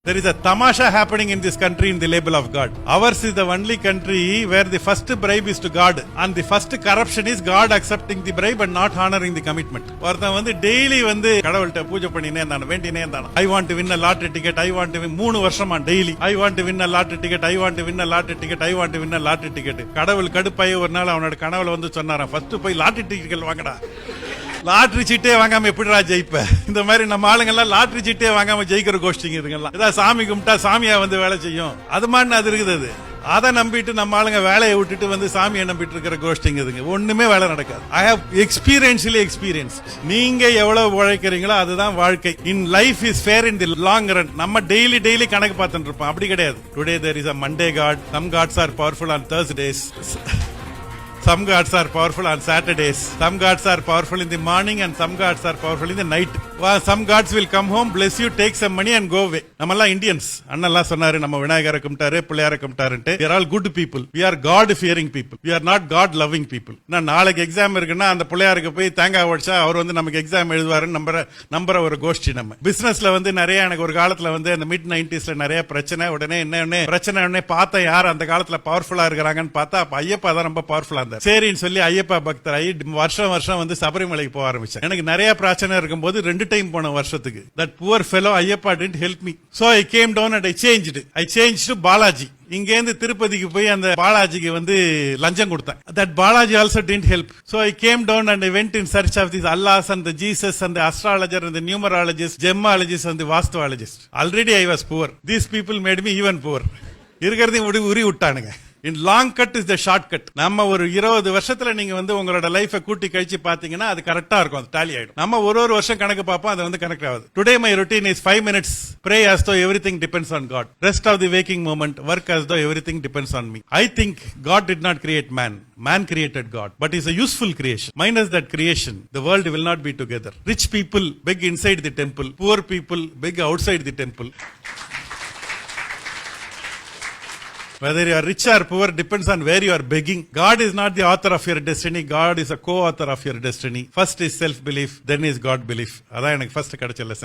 There is a tamasha happening in this country in the label of God. Ours is the only country where the first bribe is to God and the first corruption is God accepting the bribe and not honoring the commitment. ஒருத்தன் வந்து daily வந்து கடவுள்கிட்ட பூஜை பண்ணினே இருந்தான், வேண்டினே இருந்தான். I want to win a lottery ticket, I want to win 3 வருஷமா daily. I want to win a lottery ticket, I want to win a lottery ticket, I want to win a lottery ticket. கடவுள் கடுப்பாயி ஒரு நாள் அவனோட கனவுல வந்து சொன்னாராம், first போய் lottery ticket வாங்கடா. லாட்டரி சீட்டே வாங்காம எப்படிடா ஜெயிப்ப? இந்த மாதிரி நம்ம ஆளுங்க எல்லாம் லாட்டரி சீட்டே வாங்காம ஜெயிக்கிற கோஷ்டிங்க இதுங்கெல்லாம். ஏதாவது சாமி கும்பிட்டா சாமியா வந்து வேலை செய்யும், அது மாதிரி அது இருக்குது. அதை நம்பிட்டு நம்ம ஆளுங்க வேலையை விட்டுட்டு வந்து சாமியை நம்பிட்டு இருக்கிற கோஷ்டிங்க இதுங்க. ஒண்ணுமே வேலை நடக்காது. I have experience. நீங்க எவ்வளவு உழைக்கிறீங்களோ அதுதான் வாழ்க்கை. In life is fair in the long run. நம்ம டெய்லி கணக்கு பார்த்துட்டு இருப்போம், அப்படி கிடையாது. Today there is a Monday god. Some gods are powerful on Thursdays. Some gods are powerful on Saturdays. Some gods are powerful in the morning and some gods are powerful in the night. Some gods will come home, bless you, take some money and go away. நம்மெல்லாம் Indians. அண்ணெல்லாம் சொன்னாரு, நம்ம விநாயகரை கும்பிட்டாரு, பிள்ளையாரை கும்பிட்டாருன்ட்டு. We are all good people. We are God fearing people. We are not God loving people. நான் நாளைக்கு exam இருக்குன்னா அந்த பிள்ளையாருக்கு போய் தேங்காய் உடைச்சா அவர் வந்து நமக்கு எக்ஸாம் எழுதுவாருன்னு நம்புற ஒரு கோஷ்டி நம்ம. பிசினஸ்ல வந்து நிறைய எனக்கு ஒரு காலத்துல வந்து அந்த மிட் 90s நிறைய பிரச்சனை. உடனே என்ன பிரச்சனை பார்த்தா யார் அந்த காலத்துல பவர்ஃபுல்லா இருக்கிறாங்கன்னு பார்த்தா அப்ப ஐயப்பா தான் ரொம்ப பவர்ஃபுல்லா. சரின்னு சொல்லி ஐயப்பா பக்தர் ஆகி வருஷம் வந்து சபரிமலைக்கு போக ஆரம்பிச்சேன். எனக்கு நிறைய பிரச்சனை இருக்கும்போது 2 டைம் போன வருஷத்துக்கு. That poor fellow Ayyappa didn't help me. So I came down and I changed to Balaji. இங்கேருந்து திருப்பதிக்கு போய் அந்த பாலாஜிக்கு வந்து லஞ்சம் கொடுத்தேன். That Balaji also didn't help. So I came down and I went in search of these Allahs and the Jesus and the astrologer and the numerologist, gemologist and the vastuologist. Already I was poor. These people made me even poor. இருக்கிறதையும் உரி விட்டானுங்க. In long cut is the short cut. நம்ம ஒரு 20 வருஷத்துல நீங்க வந்து உங்களோட லைஃபை கூட்டி கழிச்சு பாத்தீங்கன்னா அது கரெக்டா இருக்கும், அது டாலி ஆயிடும். நம்ம ஒரு வருஷம் கணக்கு பார்ப்போம், அது வந்து கனெக்ட் ஆகுது. Today my routine is 5 minutes. Pray as though everything depends on God. Rest of the waking moment, work as though everything depends on me. I think God did not create man. Man created God, but is a useful creation. Minus that creation, the world will not be together. Rich people beg inside the temple. Poor people beg outside the temple. Whether you are rich or poor depends on where you are begging. God is not the author of your destiny. God is a co-author of your destiny. First is self-belief, then is God belief. அதான் எனக்கு first கிடைச்ச lesson.